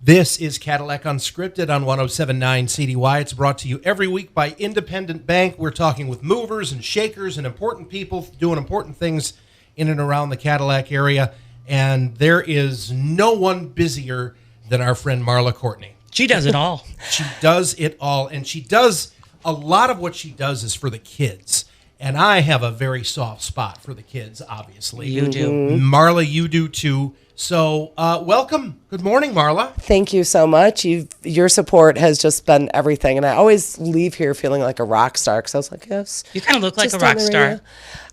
This is Cadillac Unscripted on 107.9 CDY. It's brought to you every week by Independent Bank. We're talking with movers and shakers and important people doing important things in and around the Cadillac area. And there is no one busier than our friend Marla Courtney. She does it all. She does it all. And she does, a lot of what she does is for the kids. And I have a very soft spot for the kids, obviously. You do. Marla, you do too. So welcome. Good morning, Marla. Thank you so much. Your support has just been everything. And I always leave here feeling like a rock star because I was like, yes. You kind of look like a rock star.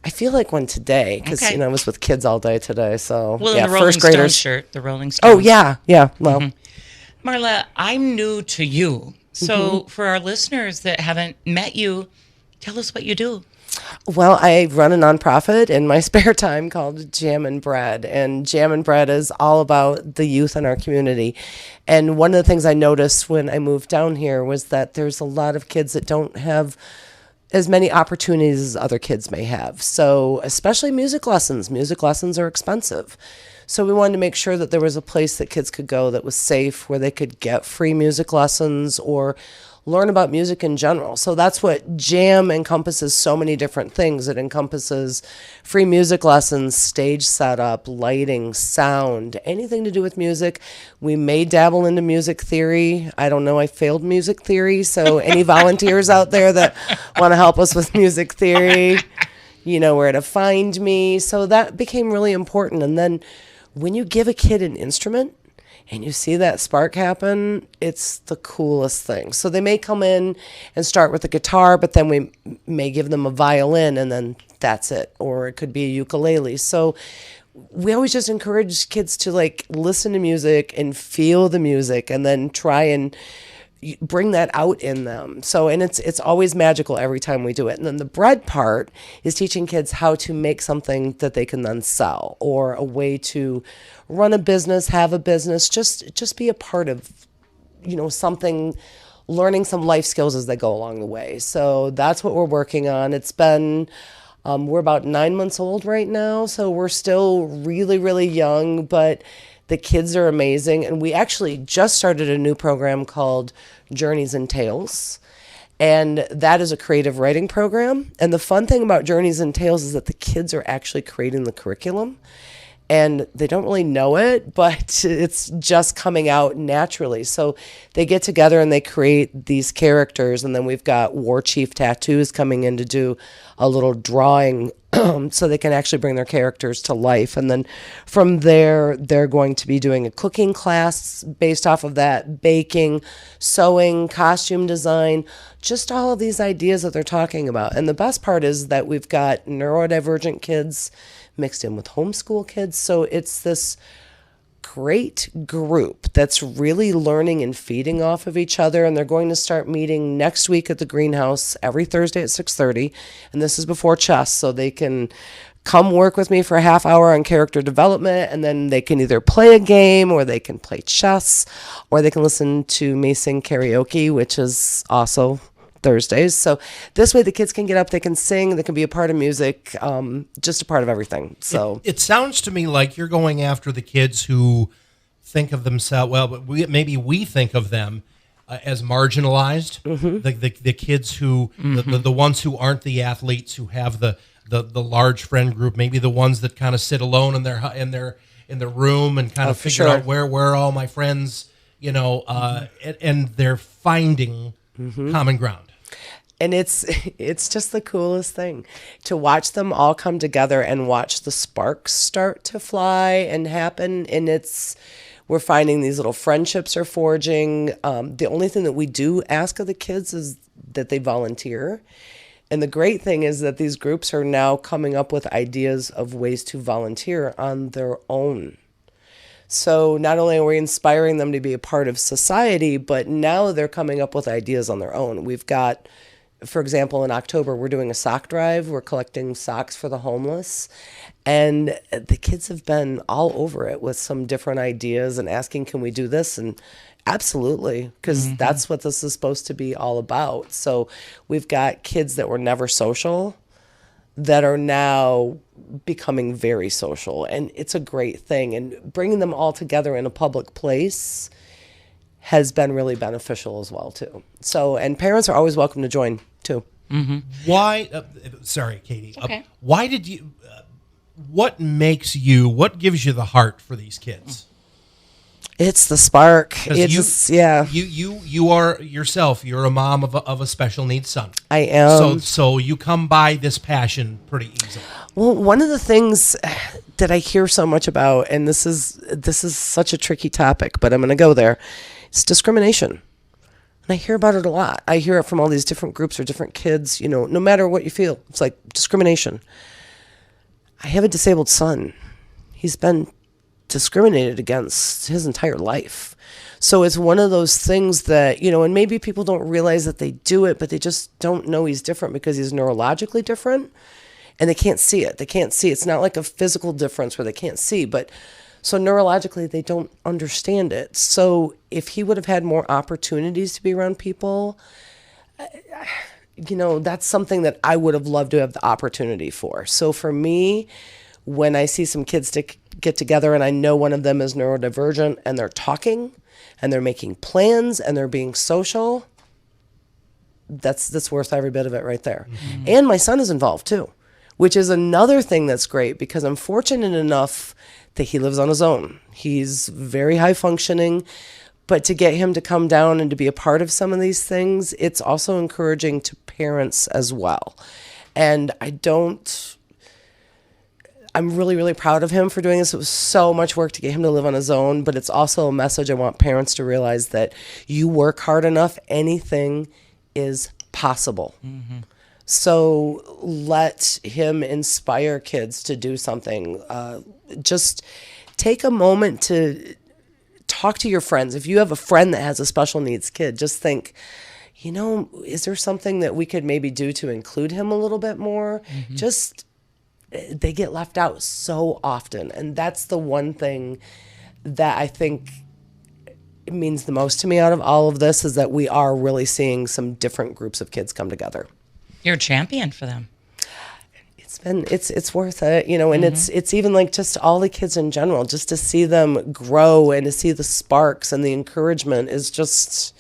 I feel like one today because, I was with kids all day today. So, well, yeah, the Rolling first graders. Stones shirt, the Rolling Stones. Oh, yeah. Well, Marla, I'm new to you. So for our listeners that haven't met you, tell us what you do. Well, I run a nonprofit in my spare time called Jam and Bread, and Jam and Bread is all about the youth in our community. And one of the things I noticed when I moved down here was that there's a lot of kids that don't have as many opportunities as other kids may have. So especially music lessons. Music lessons are expensive. So we wanted to make sure that there was a place that kids could go that was safe, where they could get free music lessons or learn about music in general. So that's what Jam encompasses, so many different things. It encompasses free music lessons, stage setup, lighting, sound, anything to do with music. We may dabble into music theory. I don't know, I failed music theory, so any volunteers out there that want to help us with music theory, you know where to find me. So that became really important. And then when you give a kid an instrument, and you see that spark happen, it's the coolest thing. So they may come in and start with a guitar, but then we may give them a violin, and then that's it. Or it could be a ukulele. So we always just encourage kids to listen to music and feel the music, and then try and bring that out in them. So, and it's always magical every time we do it. And then the bread part is teaching kids how to make something that they can then sell, or a way to run a business, have a business, just be a part of, something, learning some life skills as they go along the way. So that's what we're working on. It's been, we're about 9 months old right now. So we're still really, really young, but the kids are amazing. And we actually just started a new program called Journeys and Tales. And that is a creative writing program. And the fun thing about Journeys and Tales is that the kids are actually creating the curriculum. And they don't really know it, but it's just coming out naturally. So they get together and they create these characters. And then we've got War Chief Tattoos coming in to do a little drawing so they can actually bring their characters to life. And then from there, they're going to be doing a cooking class based off of that, baking, sewing, costume design, just all of these ideas that they're talking about. And the best part is that we've got neurodivergent kids mixed in with homeschool kids. So it's this great group that's really learning and feeding off of each other. And they're going to start meeting next week at the greenhouse every Thursday at 6:30. And this is before chess, so they can come work with me for a half hour on character development. And then they can either play a game, or they can play chess, or they can listen to me sing karaoke, which is also Thursdays. So this way the kids can get up, they can sing, they can be a part of music, just a part of everything. So it sounds to me like you're going after the kids who think of themselves, but maybe we think of them as marginalized. The kids who, the ones who aren't the athletes, who have the large friend group, maybe the ones that kind of sit alone in their room and kind of figure out where are all my friends, and they're finding common ground. And it's just the coolest thing to watch them all come together and watch the sparks start to fly and happen. And we're finding these little friendships are forging. The only thing that we do ask of the kids is that they volunteer. And the great thing is that these groups are now coming up with ideas of ways to volunteer on their own. So not only are we inspiring them to be a part of society, but now they're coming up with ideas on their own. We've got, for example, in October, we're doing a sock drive. We're collecting socks for the homeless. And the kids have been all over it with some different ideas and asking, can we do this? And absolutely, because that's what this is supposed to be all about. So we've got kids that were never social that are now becoming very social. And it's a great thing. And bringing them all together in a public place has been really beneficial as well too. So, and parents are always welcome to join too. Why? Sorry, Katie. Okay. Why did you? What gives you the heart for these kids? It's the spark. 'Cause It's You are yourself. You're a mom of a special needs son. I am. So you come by this passion pretty easily. Well, one of the things that I hear so much about, and this is such a tricky topic, but I'm going to go there. It's discrimination. And I hear about it a lot. I hear it from all these different groups or different kids, no matter what you feel. It's like discrimination. I have a disabled son. He's been discriminated against his entire life. So it's one of those things that, and maybe people don't realize that they do it, but they just don't know he's different because he's neurologically different and they can't see it. They can't see. It's not like a physical difference where they can't see, but so neurologically they don't understand it. So if he would have had more opportunities to be around people, that's something that I would have loved to have the opportunity for. So for me, when I see some kids get together and I know one of them is neurodivergent and they're talking and they're making plans and they're being social, that's worth every bit of it right there. Mm-hmm. And my son is involved too, which is another thing that's great because I'm fortunate enough that he lives on his own. He's very high functioning, but to get him to come down and to be a part of some of these things, it's also encouraging to parents as well. And I'm really, really proud of him for doing this. It was so much work to get him to live on his own, but it's also a message I want parents to realize that you work hard enough, anything is possible. Mm-hmm. So let him inspire kids to do something. Just take a moment to talk to your friends. If you have a friend that has a special needs kid, just think, is there something that we could maybe do to include him a little bit more? Mm-hmm. They get left out so often. And that's the one thing that I think means the most to me out of all of this is that we are really seeing some different groups of kids come together. You're a champion for them. It's worth it, and mm-hmm. it's even like just all the kids in general, just to see them grow and to see the sparks and the encouragement is just,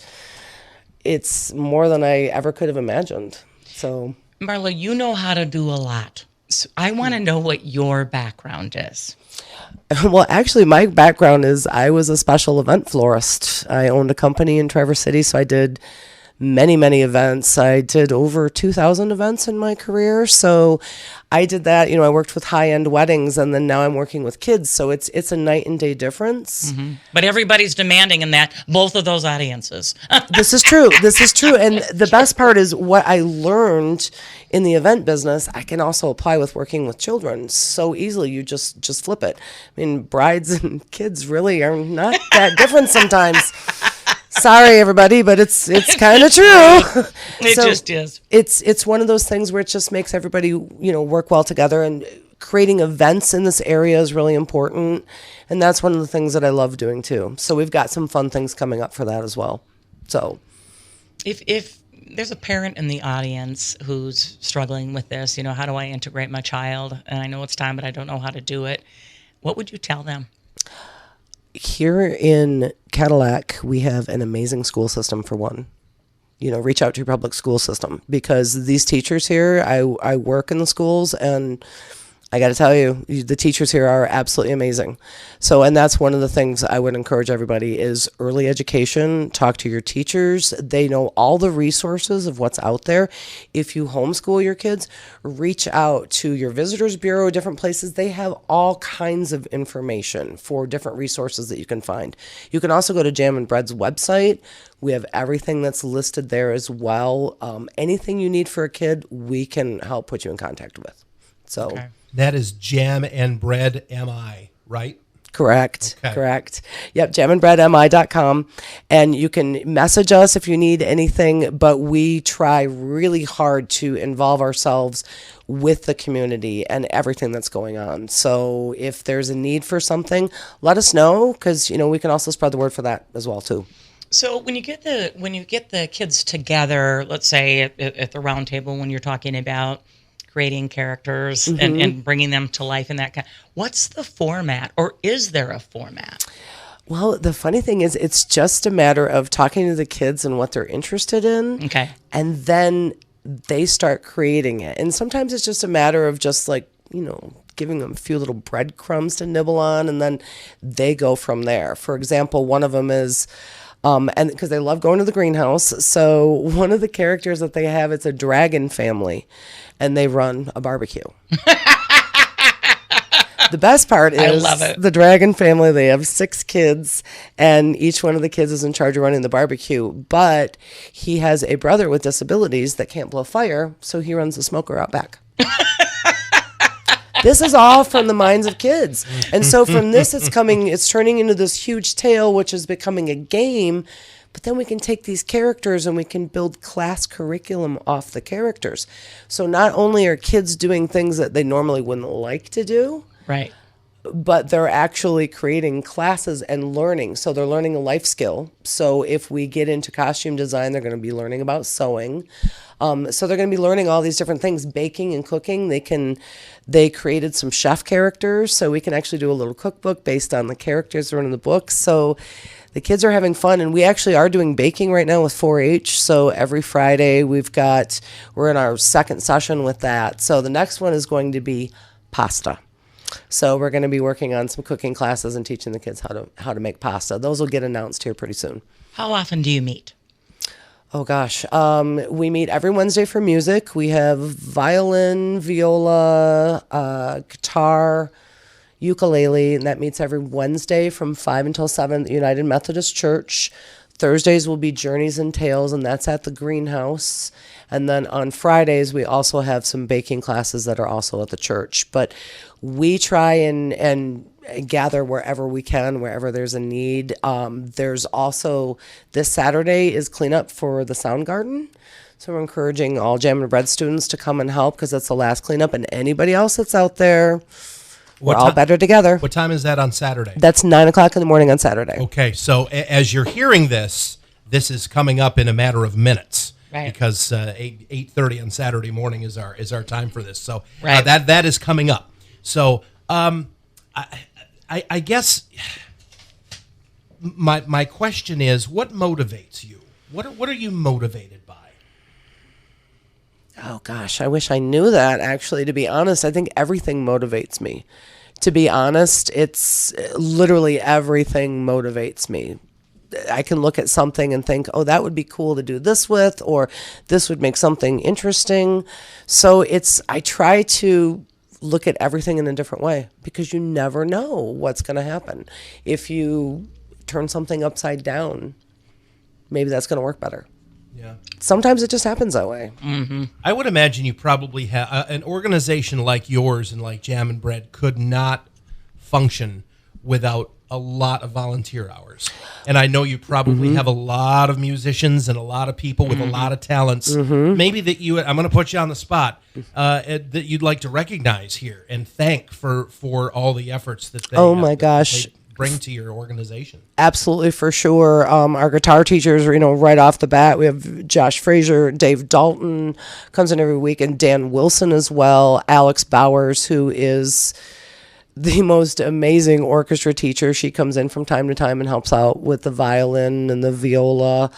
it's more than I ever could have imagined. So Marla, you know how to do a lot. So I want to know what your background is. Well, actually, my background is I was a special event florist. I owned a company in Traverse City, so I did many, many events. I did over 2,000 events in my career. So I did that. I worked with high-end weddings, and then now I'm working with kids. So it's a night and day difference. Mm-hmm. But everybody's demanding in that, both of those audiences. This is true. And the best part is what I learned in the event business, I can also apply with working with children so easily. You just flip it. I mean, brides and kids really are not that different sometimes. Sorry, everybody, but it's kind of true. It just is. It's one of those things where it just makes everybody, work well together, and creating events in this area is really important. And that's one of the things that I love doing too. So we've got some fun things coming up for that as well. So if there's a parent in the audience who's struggling with this, how do I integrate my child? And I know it's time, but I don't know how to do it. What would you tell them? Here in Cadillac, we have an amazing school system for one. Reach out to your public school system because these teachers here, I work in the schools and I got to tell you, the teachers here are absolutely amazing. So, and that's one of the things I would encourage everybody is early education. Talk to your teachers. They know all the resources of what's out there. If you homeschool your kids, reach out to your visitors bureau, different places. They have all kinds of information for different resources that you can find. You can also go to Jam and Bread's website. We have everything that's listed there as well. Anything you need for a kid, we can help put you in contact with. So. Okay. That is Jam and Bread MI, right? Correct. Okay. Correct. Yep, jamandbreadmi.com. And you can message us if you need anything, but we try really hard to involve ourselves with the community and everything that's going on. So if there's a need for something, let us know because, we can also spread the word for that as well too. So when you get the kids together, let's say at the round table when you're talking about creating characters mm-hmm. and bringing them to life in that kind. What's the format, or is there a format? Well, the funny thing is, it's just a matter of talking to the kids and what they're interested in. Okay. And then they start creating it. And sometimes it's just a matter of just like, giving them a few little breadcrumbs to nibble on, and then they go from there. For example, one of them is, and because they love going to the greenhouse, so one of the characters that they have, it's a dragon family, and they run a barbecue. The best part is, I love it. The dragon family, they have 6 kids, and each one of the kids is in charge of running the barbecue. But he has a brother with disabilities that can't blow fire, so he runs the smoker out back. This is all from the minds of kids. And so from this, it's turning into this huge tale, which is becoming a game. But then we can take these characters and we can build class curriculum off the characters. So not only are kids doing things that they normally wouldn't like to do, Right. but they're actually creating classes and learning. So they're learning a life skill. So if we get into costume design, they're going to be learning about sewing. So they're going to be learning all these different things, baking and cooking. They created some chef characters, so we can actually do a little cookbook based on the characters that are in the book. So the kids are having fun, and we actually are doing baking right now with 4-H. So every Friday we're in our second session with that. So the next one is going to be pasta. So we're going to be working on some cooking classes and teaching the kids how to make pasta. Those will get announced here pretty soon. How often do you meet? Oh gosh, we meet every Wednesday for music. We have violin, viola, guitar, ukulele, and that meets every Wednesday from 5 until 7 at the United Methodist Church. Thursdays will be Journeys and Tales, and that's at the greenhouse. And then on Fridays, we also have some baking classes that are also at the church. But we try and gather wherever we can, wherever there's a need. There's also, this Saturday is cleanup for the Sound Garden. So we're encouraging all Jam and Bread students to come and help because it's the last cleanup. And anybody else that's out there, we're all better together. What time is that on Saturday? That's 9:00 in the morning on Saturday. Okay, so as you're hearing this is coming up in a matter of minutes. Right. Because 8:30 on Saturday morning is our time for this. So right. that is coming up. So I guess my question is, what motivates you? What are you motivated by? Oh gosh, I wish I knew that, actually. To be honest, I think everything motivates me. To be honest, it's literally everything motivates me. I can look at something and think, oh, that would be cool to do this with, or this would make something interesting. So I try to look at everything in a different way, because you never know what's going to happen. If you turn something upside down, maybe that's going to work better. Yeah. Sometimes it just happens that way. Mm-hmm. I would imagine you probably have an organization like yours and like Jam and Bread could not function without a lot of volunteer hours. And I know you probably have a lot of musicians and a lot of people with a lot of talents. Maybe that I'm going to put you on the spot, that you'd like to recognize here and thank for all the efforts that they, gosh, they bring to your organization. Absolutely, for sure. Our guitar teachers, right off the bat, we have Josh Frazier, Dave Dalton comes in every week, and Dan Wilson as well. Alex Bowers, who is the most amazing orchestra teacher. She comes in from time to time and helps out with the violin and the viola.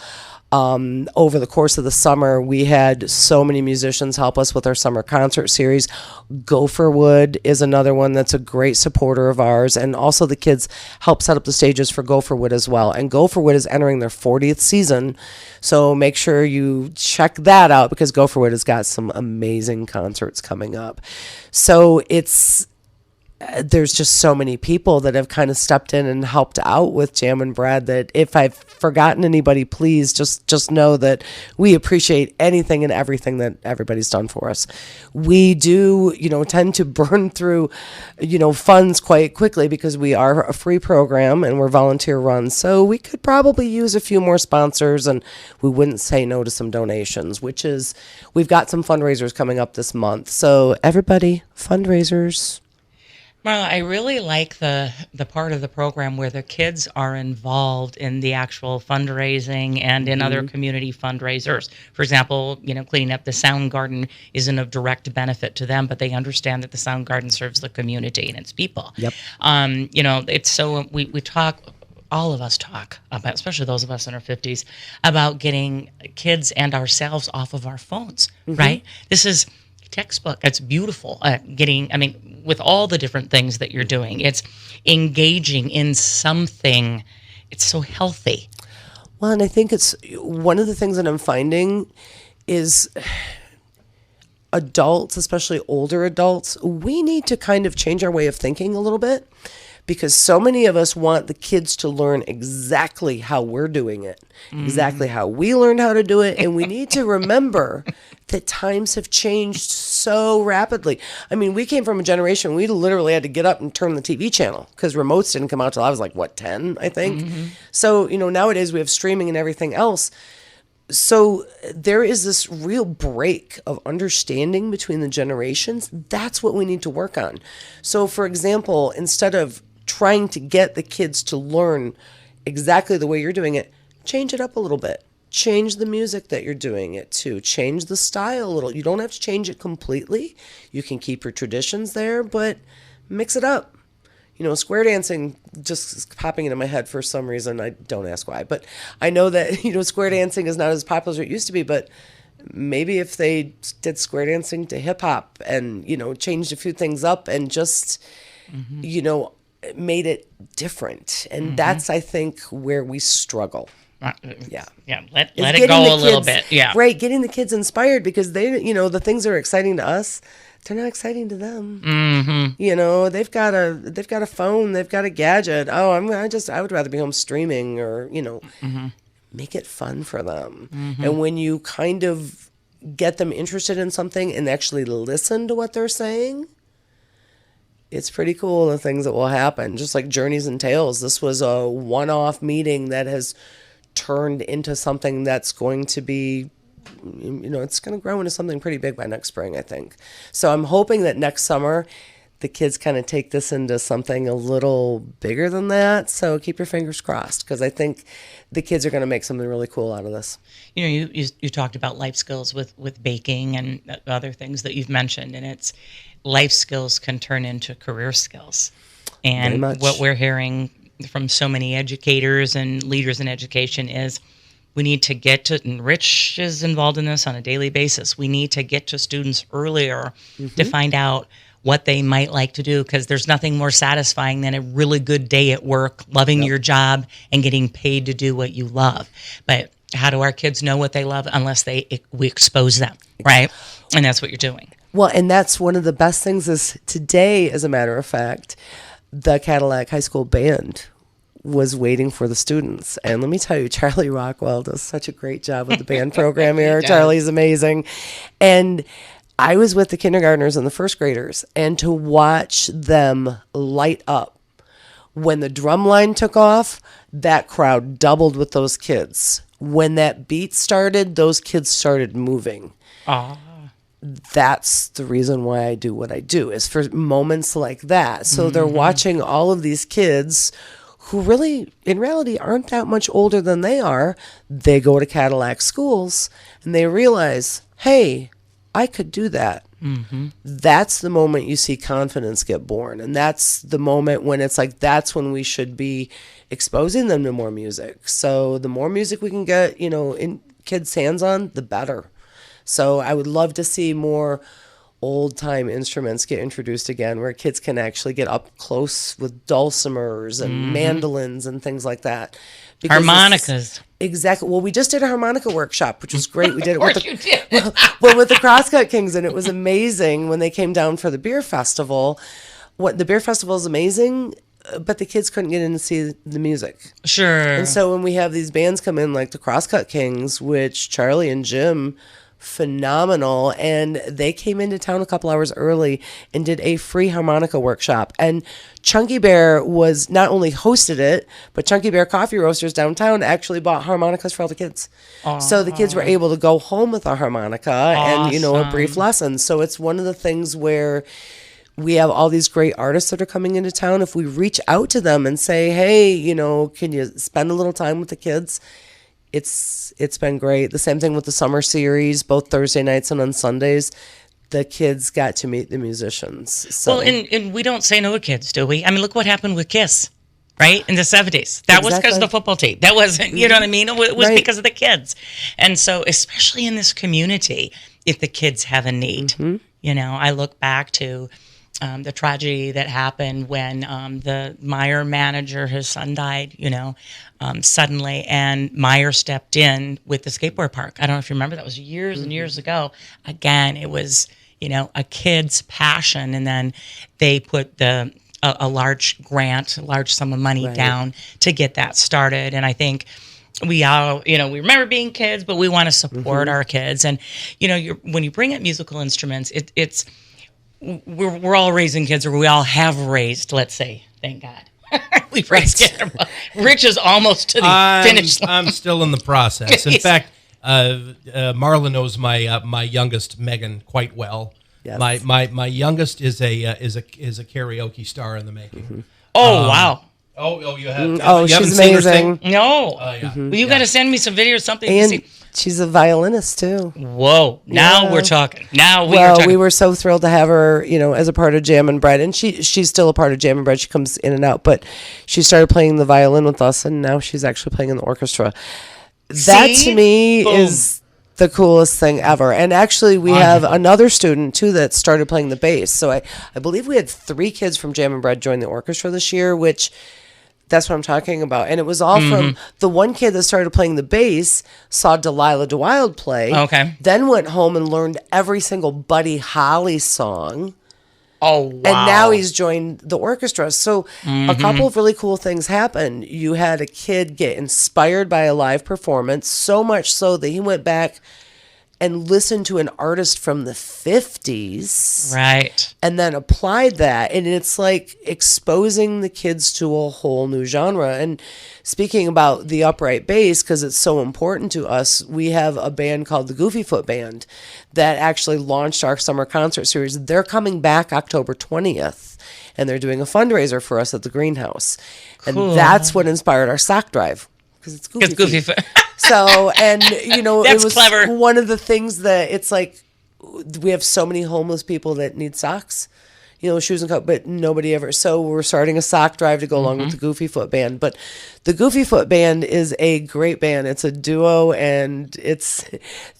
Over the course of the summer, we had so many musicians help us with our summer concert series. Gopherwood is another one that's a great supporter of ours. And also the kids help set up the stages for Gopherwood as well. And Gopherwood is entering their 40th season. So make sure you check that out, because Gopherwood has got some amazing concerts coming up. So there's just so many people that have kind of stepped in and helped out with Jam and Bread, that if I've forgotten anybody, please just know that we appreciate anything and everything that everybody's done for us. We do, tend to burn through, funds quite quickly, because we are a free program and we're volunteer run. So we could probably use a few more sponsors, and we wouldn't say no to some donations, we've got some fundraisers coming up this month. So everybody, fundraisers. Marla, I really like the part of the program where the kids are involved in the actual fundraising and in other community fundraisers. For example, cleaning up the Sound Garden isn't of direct benefit to them, but they understand that the Sound Garden serves the community and its people. Yep. It's so we talk all of us talk about, especially those of us in our 50s, about getting kids and ourselves off of our phones, right? This is textbook. It's beautiful. With all the different things that you're doing, it's engaging in something. It's so healthy. Well, and I think it's one of the things that I'm finding is adults, especially older adults, we need to kind of change our way of thinking a little bit, because so many of us want the kids to learn exactly how we're doing it, exactly how we learned how to do it. And we need to remember that times have changed so rapidly. I mean, we came from a generation, we literally had to get up and turn the TV channel because remotes didn't come out till I was like, 10, I think. So, nowadays we have streaming and everything else. So there is this real break of understanding between the generations. That's what we need to work on. So, for example, instead of trying to get the kids to learn exactly the way you're doing it, change it up a little bit. Change the music that you're doing it to. Change the style a little. You don't have to change it completely. You can keep your traditions there, but mix it up. Square dancing just is popping into my head for some reason. I don't ask why, but I know that, square dancing is not as popular as it used to be, but maybe if they did square dancing to hip hop and, changed a few things up and just, made it different. And that's, I think, where we struggle. Yeah. Let it go a little bit. Yeah. Right. Getting the kids inspired, because they, the things that are exciting to us, they're not exciting to them. They've got a phone, they've got a gadget. Oh, I would rather be home streaming, or, make it fun for them. And when you kind of get them interested in something and actually listen to what they're saying, it's pretty cool, the things that will happen. Just like Journeys and Tales, this was a one-off meeting that has turned into something that's going to be, it's going to grow into something pretty big by next spring, I think. So I'm hoping that next summer the kids kind of take this into something a little bigger than that. So keep your fingers crossed, because I think the kids are going to make something really cool out of this. You talked about life skills with baking and other things that you've mentioned, and it's life skills can turn into career skills. And what we're hearing from so many educators and leaders in education is we need to get to, and Rich is involved in this on a daily basis, we need to get to students earlier to find out what they might like to do, because there's nothing more satisfying than a really good day at work, loving your job and getting paid to do what you love. But how do our kids know what they love unless we expose them, right? And that's what you're doing. Well, and that's one of the best things is today, as a matter of fact, the Cadillac High School Band was waiting for the students. And let me tell you, Charlie Rockwell does such a great job with the band program here. Charlie's amazing. And I was with the kindergartners and the first graders, and to watch them light up when the drum line took off, that crowd doubled with those kids. When that beat started, those kids started moving. That's the reason why I do what I do, is for moments like that. So they're watching all of these kids who really, in reality, aren't that much older than they are. They go to Cadillac schools and they realize, hey, I could do that. That's the moment you see confidence get born. And that's the moment when it's like, that's when we should be exposing them to more music. So the more music we can get, in kids' hands on, the better. So I would love to see more old-time instruments get introduced again, where kids can actually get up close with dulcimers and mandolins and things like that. Because harmonicas. Exactly. Well, we just did a harmonica workshop, which was great. We did it with the Crosscut Kings, and it was amazing when they came down for the beer festival. The beer festival is amazing, but the kids couldn't get in to see the music. Sure. And so when we have these bands come in, like the Crosscut Kings, which Charlie and Jim, phenomenal, and they came into town a couple hours early and did a free harmonica workshop. And Chunky Bear was not only hosted it, but Chunky Bear Coffee Roasters downtown actually bought harmonicas for all the kids. So the kids were able to go home with a harmonica and a brief lesson. So it's one of the things where we have all these great artists that are coming into town. If we reach out to them and say, hey, can you spend a little time with the kids? It's been great. The same thing with the summer series, both Thursday nights and on Sundays. The kids got to meet the musicians. So. Well, and we don't say no to kids, do we? I mean, look what happened with KISS. right? In the 70s. That was because of the football team. That wasn't, you know what I mean? It was Right. because of the kids. And so, especially in this community, if the kids have a need, you know, I look back to the tragedy that happened when the Meyer manager, his son died, you know, suddenly, and Meyer stepped in with the skateboard park. I don't know if you remember, that was years and years ago. Again, it was, you know, a kid's passion, and then they put a large grant, a large sum of money down to get that started. And I think we all, you know, we remember being kids, but we want to support our kids. And, you know, when you bring up musical instruments, it's we're all raising kids, or we all have raised, let's say, thank God. We've raised kids. Rich is almost to the finish line. I'm still in the process. In fact, Marla knows my youngest, Megan, quite well. Yes. My youngest is a karaoke star in the making. Oh, wow. Oh, you have. Oh, you haven't she's seen her amazing. sing? No. Oh, yeah. Well, you got to send me some video or something. to And see. she's a violinist too. Whoa. Now Yeah. we're talking. Now we are Well, talking. we were so thrilled to have her, you know, as a part of Jam and Bread, and she's still a part of Jam and Bread. She comes in and out, but she started playing the violin with us, and now she's actually playing in the orchestra. That See? to me Boom. is the coolest thing ever. And actually, we have another student too that started playing the bass. So I believe we had 3 kids from Jam and Bread join the orchestra this year, which. That's what I'm talking about. And it was all from the one kid that started playing the bass, saw Delilah DeWild play. Okay. Then went home and learned every single Buddy Holly song. Oh, wow. And now he's joined the orchestra. So a couple of really cool things happened. You had a kid get inspired by a live performance, so much so that he went back and listened to an artist from the 50s. Right. And then applied that. And it's like exposing the kids to a whole new genre. And speaking about the upright bass, because it's so important to us, we have a band called the Goofy Foot Band that actually launched our summer concert series. They're coming back October 20th. And they're doing a fundraiser for us at the greenhouse. Cool. And that's what inspired our sock drive. Because it's Goofy It's goofy. Feet. So, and you know, That's it was clever. one of the things that it's like we have so many homeless people that need socks, you know, shoes and coat, but nobody ever. So we're starting a sock drive to go along with the Goofy Foot Band. But the Goofy Foot Band is a great band. It's a duo, and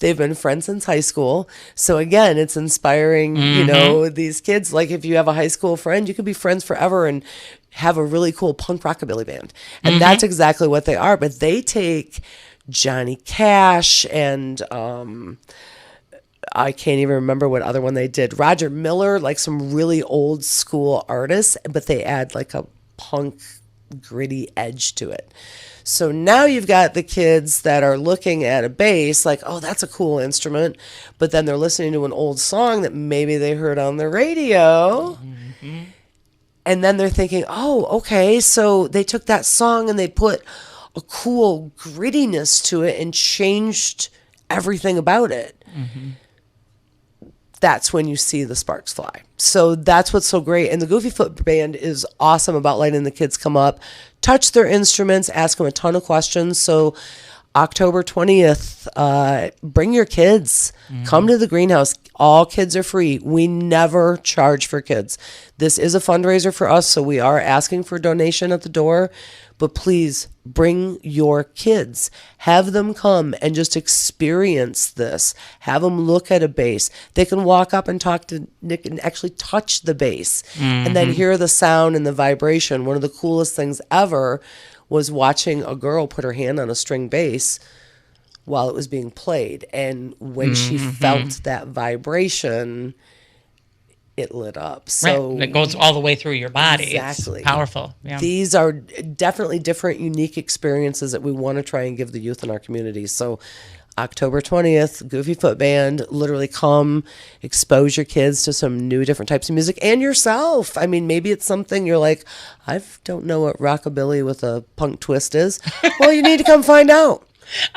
they've been friends since high school. So again, it's inspiring, you know, these kids. Like if you have a high school friend, you could be friends forever and have a really cool punk rockabilly band. And that's exactly what they are. But they take Johnny Cash and I can't even remember what other one they did. Roger Miller, like some really old school artists, but they add like a punk gritty edge to it. So now you've got the kids that are looking at a bass like, oh, that's a cool instrument, but then they're listening to an old song that maybe they heard on the radio. And then they're thinking, oh, okay, so they took that song and they put a cool grittiness to it and changed everything about it. That's when you see the sparks fly. So that's what's so great. And the Goofy Foot Band is awesome about letting the kids come up, touch their instruments, ask them a ton of questions. So October 20th, bring your kids. Come to the greenhouse. All kids are free. We never charge for kids. This is a fundraiser for us, so we are asking for donation at the door. But please bring your kids. Have them come and just experience this. Have them look at a bass. They can walk up and talk to Nick and actually touch the bass and then hear the sound and the vibration. One of the coolest things ever was watching a girl put her hand on a string bass while it was being played. And when she felt that vibration, it lit up. So Right. It goes all the way through your body. Exactly. It's powerful. Yeah. these are definitely different, unique experiences that we want to try and give the youth in our community. So October 20th, Goofy Foot Band, literally come, expose your kids to some new different types of music and yourself. I mean, maybe it's something you're like, I don't know what rockabilly with a punk twist is. Well, you need to come find out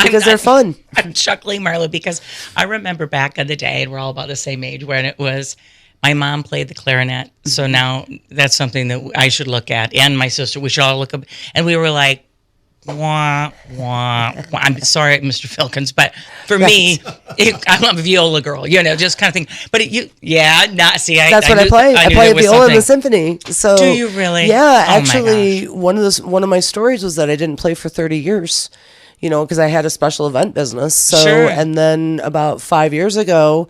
because they're fun. I'm chuckling, Marla, because I remember back in the day, and we're all about the same age, when it was my mom played the clarinet. So now that's something that I should look at, and my sister, we should all look up. And we were like, wah, wah, wah. I'm sorry, Mr. Filkins, but for me, I'm a viola girl, just kind of thing. But That's what I play. I play a viola in the symphony. So do you really? Yeah, actually, one of my stories was that I didn't play for 30 years. Because I had a special event business. So, sure. And then about 5 years ago,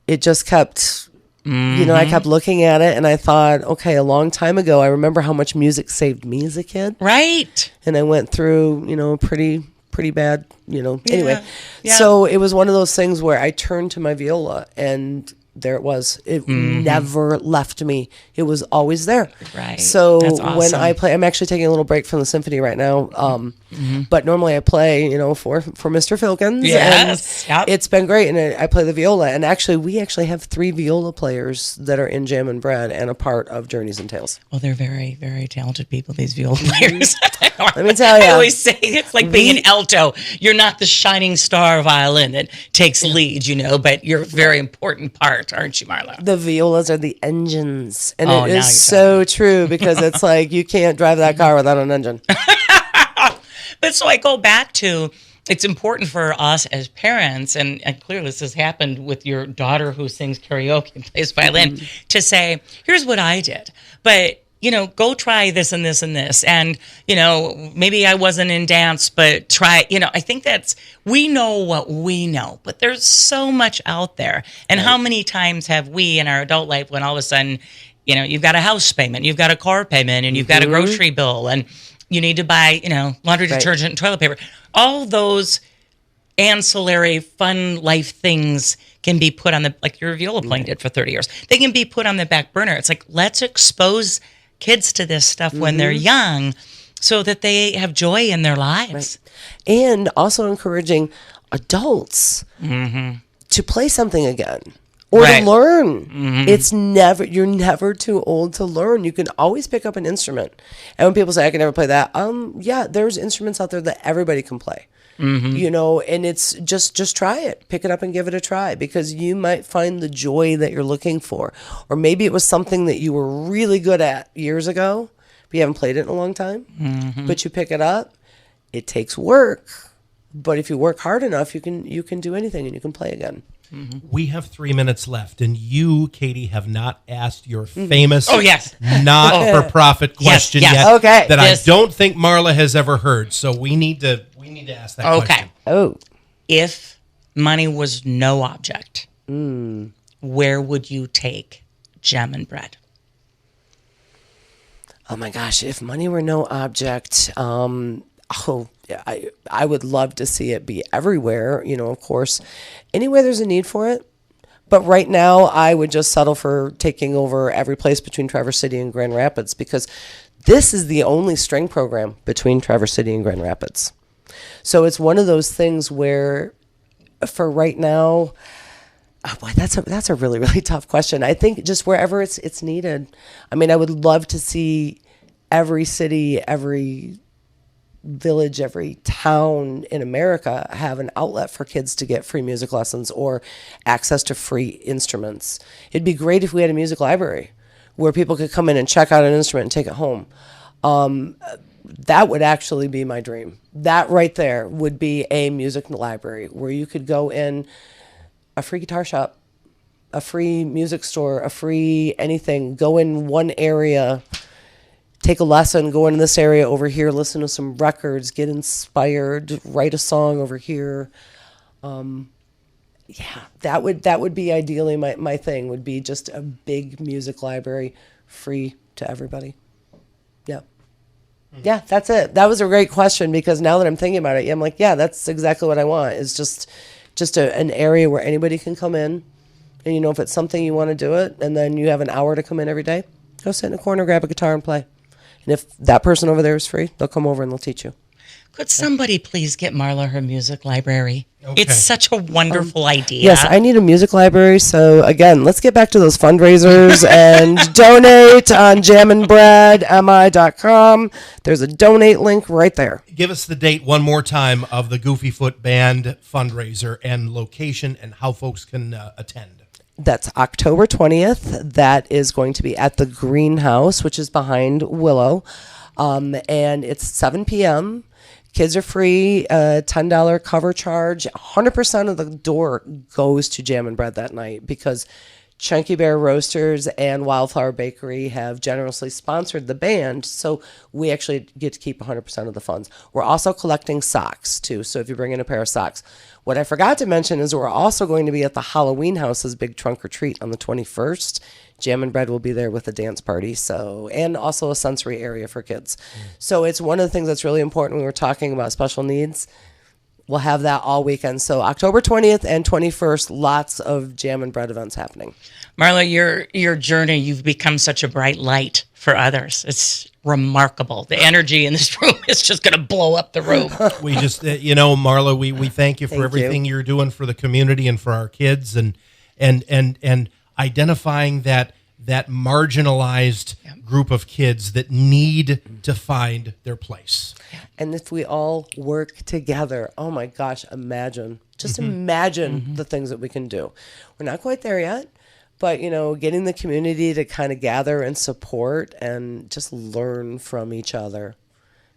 it just kept, I kept looking at it and I thought, okay, a long time ago, I remember how much music saved me as a kid. Right. And I went through, pretty bad, anyway. Yeah. So it was one of those things where I turned to my viola and there it was. It never left me. It was always there. Right. So That's awesome. when I play, I'm actually taking a little break from the symphony right now. But normally I play, for Mr. Filkins. Yes. And it's been great. And I play the viola. And actually, we actually have 3 viola players that are in Jam and Bread and a part of Journeys and Tales. Well, they're very, very talented people, these viola players. Let me tell you. I always say it's like being an alto. You're not the shining star violin that takes lead, but you're a very important part, aren't you, Marla? The violas are the engines. And Oh, it now is you're so true because it's like you can't drive that car without an engine. But so I go back to, it's important for us as parents, and clearly this has happened with your daughter who sings karaoke and plays violin, to say, here's what I did. But go try this and this and this. And, maybe I wasn't in dance, but try, I think we know what we know, but there's so much out there. And how many times have we in our adult life when all of a sudden, you've got a house payment, you've got a car payment, and you've got a grocery bill, and you need to buy, laundry detergent and toilet paper. All those ancillary fun life things can be put on like your viola playing did for 30 years. They can be put on the back burner. It's like, let's expose kids to this stuff when they're young so that they have joy in their lives. Right. And also encouraging adults to play something again or to learn. You're never too old to learn. You can always pick up an instrument. And when people say, I can never play that, there's instruments out there that everybody can play. And it's just try it, pick it up and give it a try, because you might find the joy that you're looking for. Or maybe it was something that you were really good at years ago, but you haven't played it in a long time, but you pick it up. It takes work, but if you work hard enough, you can do anything and you can play again. We have 3 minutes left, and you, Katie, have not asked your famous not-for-profit question yet Okay. that I don't think Marla has ever heard. So we need to ask that question. Oh. If money was no object, where would you take Jam and Bread? Oh my gosh, if money were no object, I would love to see it be everywhere, of course, anywhere there's a need for it. But right now, I would just settle for taking over every place between Traverse City and Grand Rapids, because this is the only string program between Traverse City and Grand Rapids. So it's one of those things where, for right now, that's a really, really tough question. I think just wherever it's needed. I mean, I would love to see every city, every village, every town in America have an outlet for kids to get free music lessons or access to free instruments. It'd be great if we had a music library where people could come in and check out an instrument and take it home. That would actually be my dream. That right there would be a music library where you could go in, a free guitar shop, a free music store, a free anything, go in one area, take a lesson, go into this area over here, listen to some records, get inspired, write a song over here. That would be ideally my thing, would be just a big music library, free to everybody. Yeah. Yeah, that's it. That was a great question, because now that I'm thinking about it, I'm like, yeah, that's exactly what I want. Is just an area where anybody can come in, and if it's something you want to do it, and then you have an hour to come in every day, go sit in a corner, grab a guitar and play. And if that person over there is free, they'll come over and they'll teach you. Could somebody please get Marla her music library? Okay. It's such a wonderful idea. Yes, I need a music library. So again, let's get back to those fundraisers and donate on jamandbreadmi.com. There's a donate link right there. Give us the date one more time of the Goofy Foot Band fundraiser and location and how folks can attend. That's October 20th. That is going to be at the Greenhouse, which is behind Willow. And it's 7 p.m. Kids are free, $10 cover charge. 100% of the door goes to Jam and Bread that night because Chunky Bear Roasters and Wildflower Bakery have generously sponsored the band, so we actually get to keep 100% of the funds. We're also collecting socks, too, so if you bring in a pair of socks. What I forgot to mention is we're also going to be at the Halloween House's big trunk or treat on the 21st. Jam and Bread will be there with a dance party, and also a sensory area for kids. So it's one of the things that's really important when we're talking about special needs. We'll have that all weekend. So October 20th and 21st, lots of Jam and Bread events happening. Marla, your journey, you've become such a bright light for others. It's remarkable. The energy in this room is just going to blow up the room. We just, Marla, we thank you for everything you're doing for the community and for our kids, and identifying that marginalized group of kids that need to find their place. And if we all work together, oh my gosh, imagine the things that we can do. We're not quite there yet, but getting the community to kind of gather and support and just learn from each other,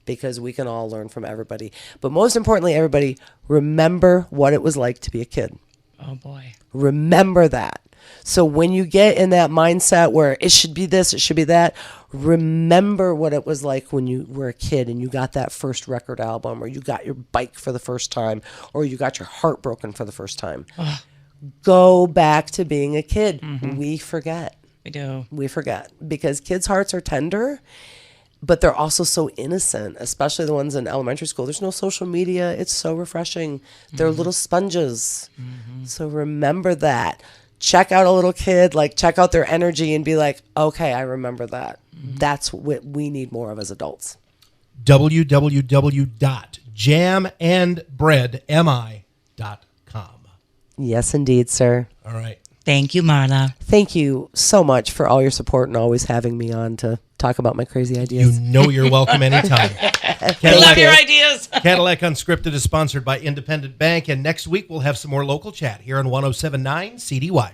because we can all learn from everybody. But most importantly, everybody, remember what it was like to be a kid. Oh boy. Remember that. So when you get in that mindset where it should be this, it should be that, remember what it was like when you were a kid and you got that first record album, or you got your bike for the first time, or you got your heart broken for the first time. Ugh. Go back to being a kid. Mm-hmm. We forget. We do. We forget because kids' hearts are tender, but they're also so innocent, especially the ones in elementary school. There's no social media. It's so refreshing. They're little sponges. Mm-hmm. So remember that. Check out a little kid, check out their energy and be like, okay, I remember that. Mm-hmm. That's what we need more of as adults. www.jamandbreadmi.com. Yes, indeed, sir. All right. Thank you, Marla. Thank you so much for all your support and always having me on to talk about my crazy ideas. You're welcome anytime. I love your ideas. Cadillac Unscripted is sponsored by Independent Bank, and next week we'll have some more local chat here on 107.9 CDY.